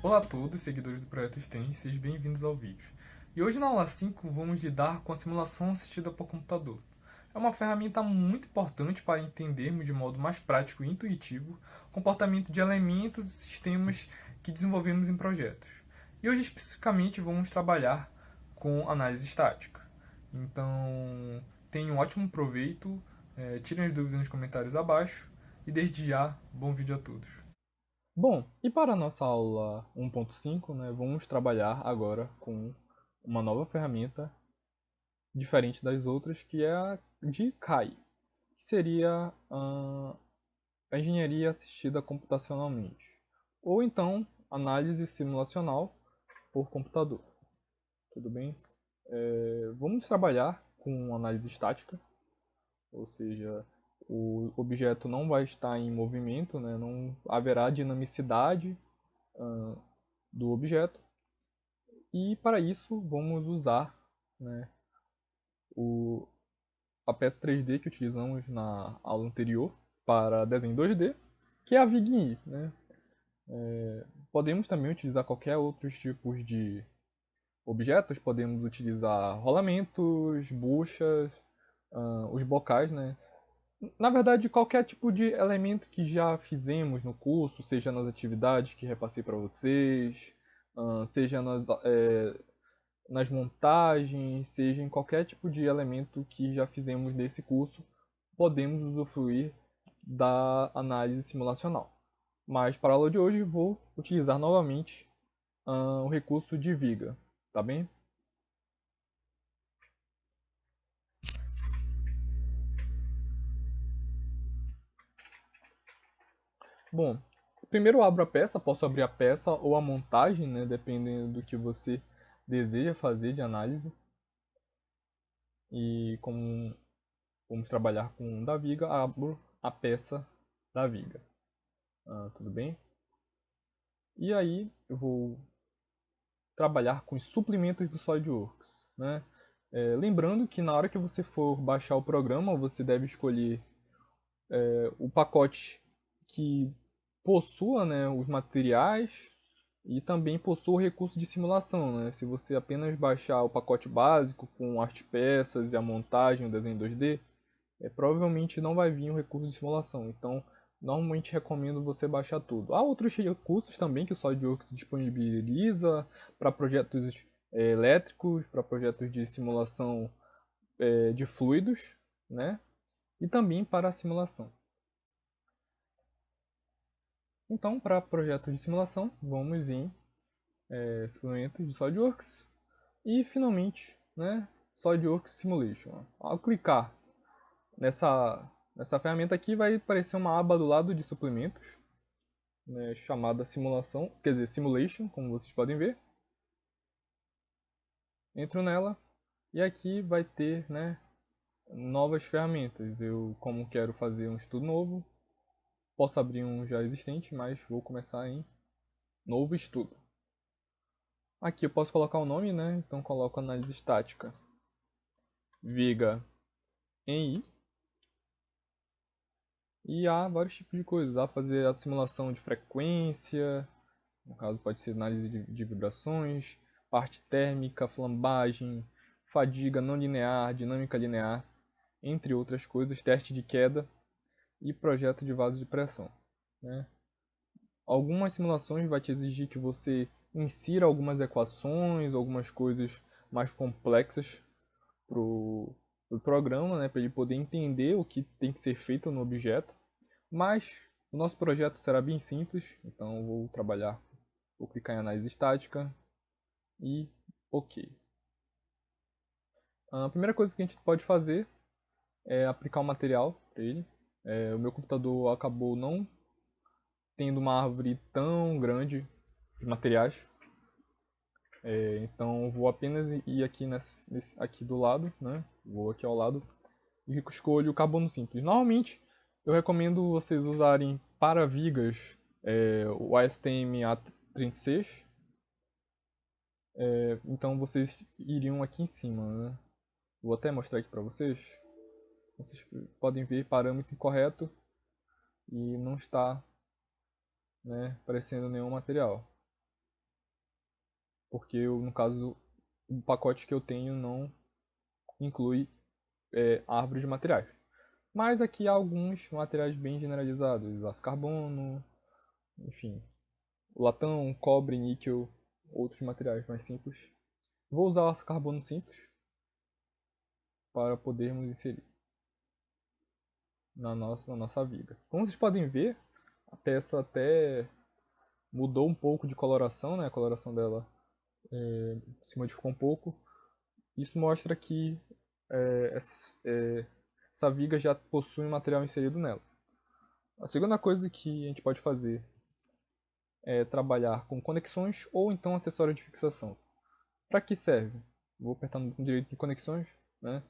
Olá a todos, seguidores do Projeto STEM, sejam bem-vindos ao vídeo. E hoje na aula 5 vamos lidar com a simulação assistida por computador. É uma ferramenta muito importante para entendermos de modo mais prático e intuitivo o comportamento de elementos e sistemas que desenvolvemos em projetos. E hoje especificamente vamos trabalhar com análise estática. Então, tenham um ótimo proveito, tirem as dúvidas nos comentários abaixo e desde já, bom vídeo a todos. Bom, e para a nossa aula 1.5, né, vamos trabalhar agora com uma nova ferramenta diferente das outras, que é a de CAI, que seria a engenharia assistida computacionalmente, ou então análise simulacional por computador. Tudo bem? Vamos trabalhar com análise estática, ou seja, o objeto não vai estar em movimento, né, não haverá dinamicidade do objeto. E para isso vamos usar, né, a peça 3D que utilizamos na aula anterior para desenho 2D, que é a VigI, né? Podemos também utilizar qualquer outros tipos de objetos, podemos utilizar rolamentos, buchas, os bocais, né? Na verdade, qualquer tipo de elemento que já fizemos no curso, seja nas atividades que repassei para vocês, seja nas montagens, seja em qualquer tipo de elemento que já fizemos nesse curso, podemos usufruir da análise simulacional. Mas para a aula de hoje vou utilizar novamente o recurso de viga, tá bem? Bom, primeiro eu abro a peça, posso abrir a peça ou a montagem, né, dependendo do que você deseja fazer de análise. E como vamos trabalhar com da viga, abro a peça da viga. Tudo bem? E aí eu vou trabalhar com os suplementos do SolidWorks, né? Lembrando que na hora que você for baixar o programa, você deve escolher o pacote que possua, né, os materiais e também possua o recurso de simulação, né? Se você apenas baixar o pacote básico com arte peças e a montagem, o desenho 2D, provavelmente não vai vir o recurso de simulação. Então, normalmente recomendo você baixar tudo. Há outros recursos também que o SolidWorks disponibiliza para projetos elétricos, para projetos de simulação de fluidos, né? E também para a simulação. Então, para projetos de simulação, vamos em suplementos de SolidWorks e finalmente, né, SolidWorks Simulation. Ao clicar nessa ferramenta aqui vai aparecer uma aba do lado de suplementos, né, chamada simulação, quer dizer, simulation, como vocês podem ver. Entro nela e aqui vai ter, né, novas ferramentas. Eu, como quero fazer um estudo novo, posso abrir um já existente, mas vou começar em novo estudo. Aqui eu posso colocar o nome, né? Então coloco análise estática Viga em I. E há vários tipos de coisas. Dá para fazer a simulação de frequência, no caso pode ser análise de vibrações, parte térmica, flambagem, fadiga não linear, dinâmica linear, entre outras coisas, teste de queda e projeto de vasos de pressão, né? Algumas simulações vai te exigir que você insira algumas equações, algumas coisas mais complexas para o programa, né, para ele poder entender o que tem que ser feito no objeto. Mas o nosso projeto será bem simples, então eu vou clicar em análise estática e OK. A primeira coisa que a gente pode fazer é aplicar um material para ele. O meu computador acabou não tendo uma árvore tão grande de materiais, então vou apenas ir aqui, aqui do lado, né? Vou aqui ao lado e escolho o carbono simples. Normalmente eu recomendo vocês usarem para vigas o ASTM A36. Então vocês iriam aqui em cima, né? Vou até mostrar aqui para vocês. Vocês podem ver parâmetro incorreto e não está né, aparecendo nenhum material. Porque no caso o pacote que eu tenho não inclui árvores de materiais. Mas aqui há alguns materiais bem generalizados, aço carbono, enfim, latão, cobre, níquel, outros materiais mais simples. Vou usar o aço carbono simples para podermos inserir na nossa viga. Como vocês podem ver, a peça até mudou um pouco de coloração, né? A coloração dela se modificou um pouco. Isso mostra que essa viga já possui um material inserido nela. A segunda coisa que a gente pode fazer é trabalhar com conexões ou então acessórios de fixação. Para que serve? Vou apertar no botão direito de conexões, né?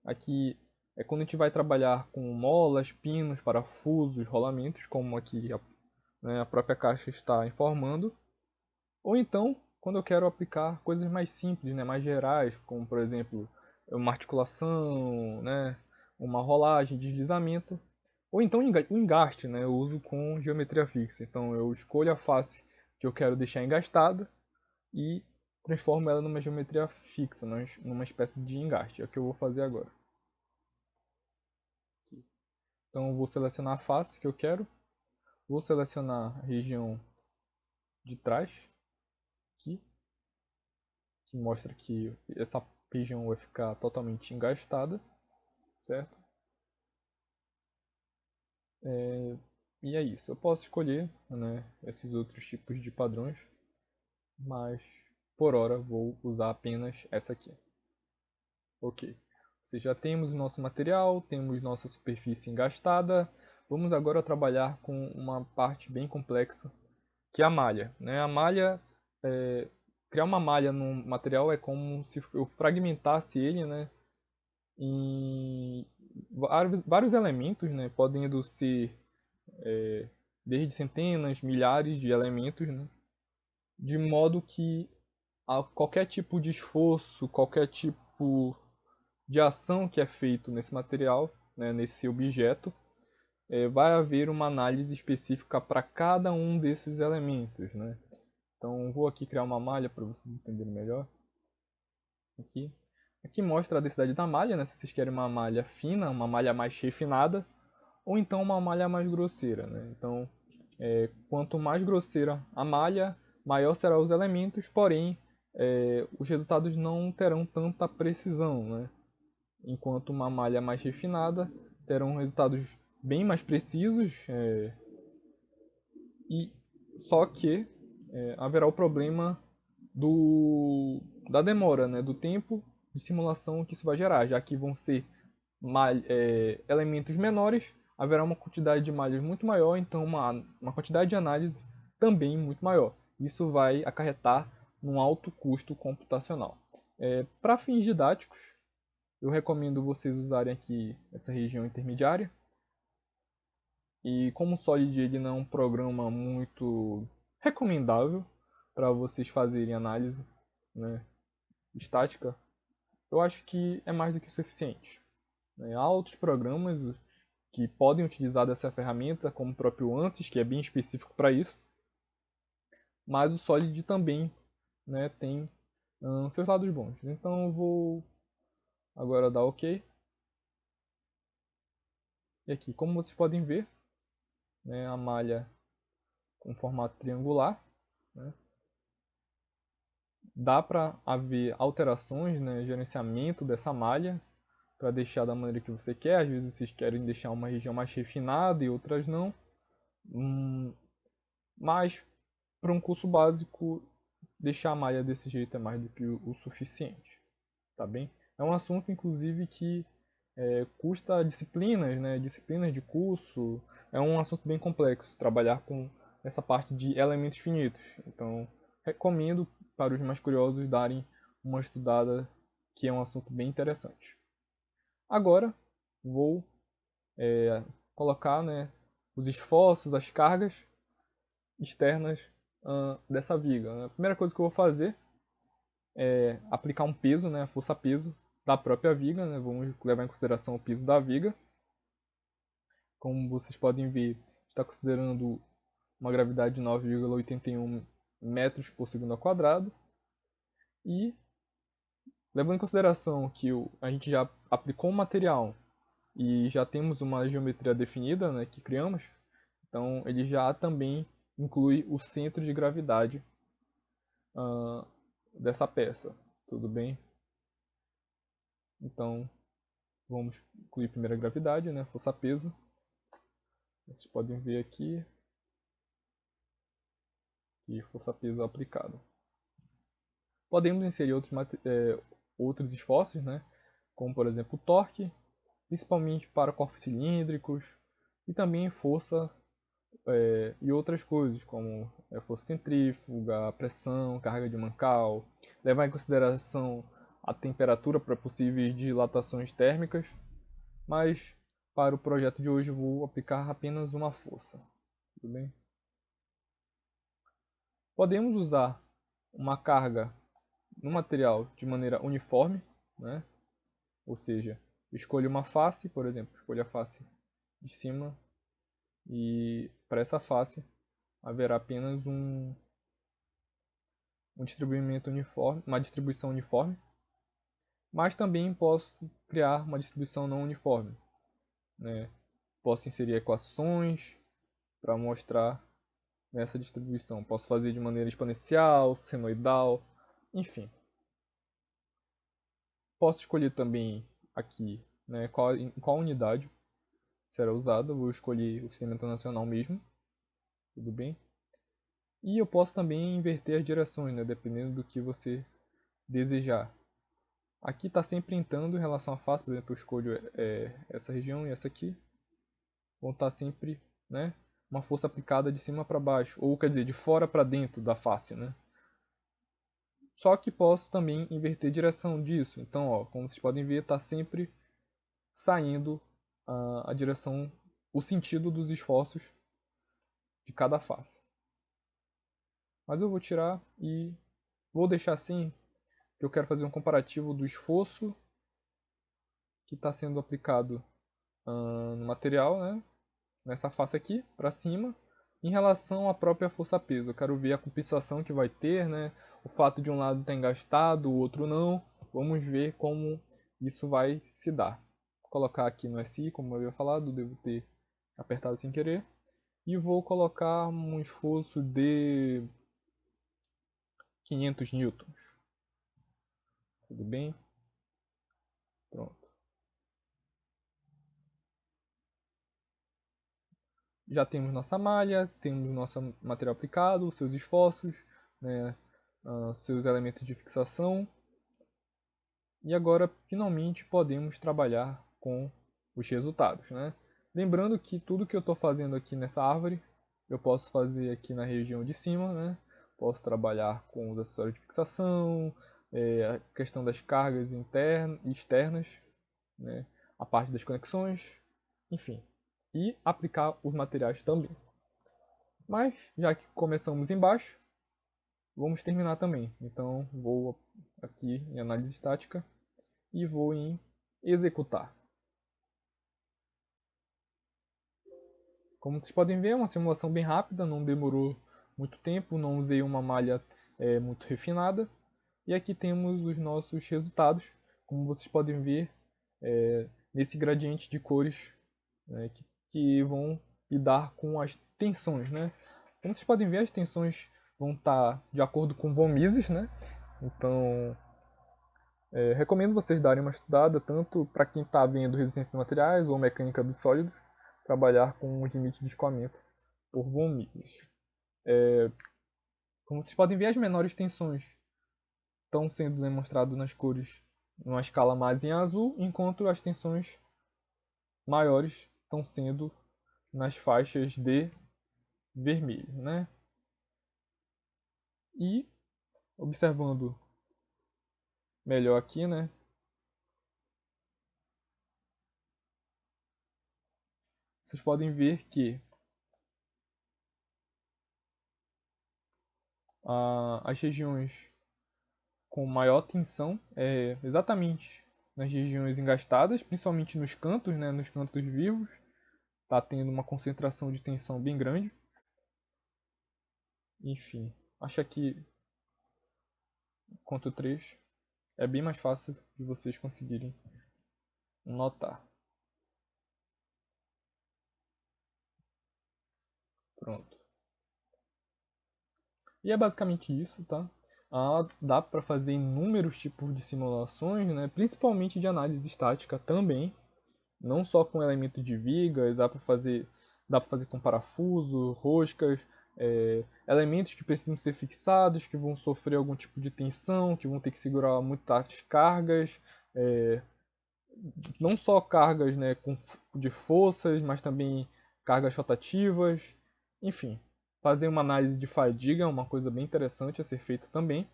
Aqui é quando a gente vai trabalhar com molas, pinos, parafusos, rolamentos, como aqui a própria caixa está informando. Ou então, quando eu quero aplicar coisas mais simples, né, mais gerais, como por exemplo uma articulação, né, uma rolagem, deslizamento. Ou então o engaste, né, eu uso com geometria fixa. Então eu escolho a face que eu quero deixar engastada e transformo ela numa geometria fixa, numa espécie de engaste. É o que eu vou fazer agora. Então eu vou selecionar a face que eu quero, vou selecionar a região de trás, aqui, que mostra que essa região vai ficar totalmente engastada, certo? E é isso. Eu posso escolher, né, esses outros tipos de padrões, mas por hora vou usar apenas essa aqui. Ok. Ou já temos o nosso material, temos nossa superfície engastada. Vamos agora trabalhar com uma parte bem complexa, que é a malha. Né? A malha, criar uma malha num material é como se eu fragmentasse ele, né, em vários elementos, né, podendo ser desde centenas, milhares de elementos, né, de modo que qualquer tipo de esforço, qualquer tipo de ação que é feito nesse material, né, nesse objeto, vai haver uma análise específica para cada um desses elementos. Né? Então vou aqui criar uma malha para vocês entenderem melhor. Aqui mostra a densidade da malha, né? Se vocês querem uma malha fina, uma malha mais refinada, ou então uma malha mais grosseira. Né? Então, quanto mais grosseira a malha, maior serão os elementos, porém os resultados não terão tanta precisão. Né? Enquanto uma malha mais refinada terão resultados bem mais precisos, e só que haverá o problema da demora, né, do tempo de simulação que isso vai gerar, já que vão ser elementos menores, haverá uma quantidade de malhas muito maior, então uma quantidade de análise também muito maior. Isso vai acarretar num alto custo computacional. Para fins didáticos, eu recomendo vocês usarem aqui essa região intermediária. E como o Solid ele não é um programa muito recomendável para vocês fazerem análise, né, estática, eu acho que é mais do que o suficiente. Né? Há outros programas que podem utilizar dessa ferramenta, como o próprio ANSYS, que é bem específico para isso, mas o Solid também, né, tem seus lados bons. Então eu vou agora dar OK. E aqui, como vocês podem ver, né, a malha com formato triangular, né, dá para haver alterações, né, gerenciamento dessa malha para deixar da maneira que você quer. Às vezes vocês querem deixar uma região mais refinada e outras não. Mas para um curso básico, deixar a malha desse jeito é mais do que o suficiente, tá bem? É um assunto, inclusive, que custa disciplinas, né? Disciplinas de curso. É um assunto bem complexo, trabalhar com essa parte de elementos finitos. Então, recomendo para os mais curiosos darem uma estudada, que é um assunto bem interessante. Agora, vou colocar, né, os esforços, as cargas externas dessa viga. A primeira coisa que eu vou fazer é aplicar um peso, né, força-peso da própria viga. Né, vamos levar em consideração o peso da viga. Como vocês podem ver, está considerando uma gravidade de 9,81 metros por segundo ao quadrado. E, levando em consideração que a gente já aplicou o material e já temos uma geometria definida, né, que criamos, então ele já também inclui o centro de gravidade dessa peça, tudo bem? Então, vamos incluir primeiro a gravidade, né, força-peso. Vocês podem ver aqui e força-peso aplicado. Podemos inserir outros esforços, né, como por exemplo o torque, principalmente para corpos cilíndricos, e também força e outras coisas, como força centrífuga, pressão, carga de Mancal, levar em consideração a temperatura para possíveis dilatações térmicas, mas para o projeto de hoje vou aplicar apenas uma força. Tudo bem? Podemos usar uma carga no material de maneira uniforme, né? Ou seja, escolha uma face, por exemplo, escolha a face de cima e para essa face haverá apenas um distribuimento uniforme, uma distribuição uniforme, mas também posso criar uma distribuição não uniforme, né? Posso inserir equações para mostrar nessa distribuição. Posso fazer de maneira exponencial, senoidal, enfim. Posso escolher também aqui, né, em qual unidade será usado. Vou escolher o sistema internacional mesmo, tudo bem? E eu posso também inverter as direções, né, dependendo do que você desejar. Aqui está sempre entrando em relação à face, por exemplo, eu escolho essa região e essa aqui. Vão estar sempre, né, uma força aplicada de cima para baixo, ou quer dizer, de fora para dentro da face, né? Só que posso também inverter a direção disso. Então, ó, como vocês podem ver, está sempre saindo a direção, o sentido dos esforços de cada face. Mas eu vou tirar e vou deixar assim, que eu quero fazer um comparativo do esforço que está sendo aplicado no material, né, nessa face aqui, para cima, em relação à própria força-peso. Eu quero ver a compensação que vai ter, né, o fato de um lado estar engastado, o outro não. Vamos ver como isso vai se dar. Vou colocar aqui no SI, como eu havia falado, devo ter apertado sem querer. E vou colocar um esforço de 500 newtons. Tudo bem? Pronto. Já temos nossa malha, temos nosso material aplicado, seus esforços, né, seus elementos de fixação. E agora, finalmente, podemos trabalhar com os resultados, né? Lembrando que tudo que eu estou fazendo aqui nessa árvore, eu posso fazer aqui na região de cima, né? Posso trabalhar com os acessórios de fixação, a questão das cargas internas e externas, né? A parte das conexões, enfim. E aplicar os materiais também. Mas, já que começamos embaixo, vamos terminar também. Então, vou aqui em análise estática e vou em executar. Como vocês podem ver, é uma simulação bem rápida, não demorou muito tempo, não usei uma malha muito refinada. E aqui temos os nossos resultados, como vocês podem ver nesse gradiente de cores né, que vão lidar com as tensões. Né? Como vocês podem ver, as tensões vão estar de acordo com von Mises, né? Então recomendo vocês darem uma estudada, tanto para quem está vendo resistência de materiais ou mecânica dos sólidos, trabalhar com o limite de escoamento por von Mises. Como vocês podem ver, as menores tensões estão sendo demonstradas nas cores numa escala mais em azul, enquanto as tensões maiores estão sendo nas faixas de vermelho. Né? E, observando melhor aqui, né, vocês podem ver que as regiões com maior tensão exatamente nas regiões engastadas, principalmente nos cantos, né, nos cantos vivos, está tendo uma concentração de tensão bem grande. Enfim, acho que quanto 3 é bem mais fácil de vocês conseguirem notar. Pronto. E é basicamente isso, tá? Dá para fazer inúmeros tipos de simulações, né? Principalmente de análise estática também, não só com elementos de vigas, dá para fazer com parafuso, roscas, elementos que precisam ser fixados, que vão sofrer algum tipo de tensão, que vão ter que segurar muitas cargas, é, não só cargas, né, de forças, mas também cargas rotativas, enfim. Fazer uma análise de fadiga é uma coisa bem interessante a ser feita também.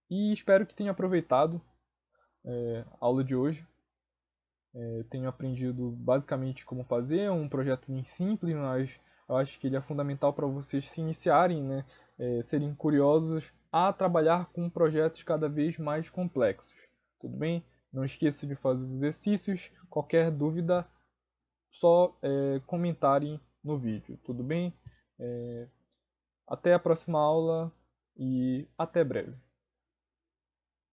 E espero que tenha aproveitado a aula de hoje. Tenho aprendido basicamente como fazer, é um projeto bem simples, mas eu acho que ele é fundamental para vocês se iniciarem, né, serem curiosos a trabalhar com projetos cada vez mais complexos. Tudo bem? Não esqueça de fazer os exercícios. Qualquer dúvida, só comentarem no vídeo. Tudo bem? Até a próxima aula e até breve.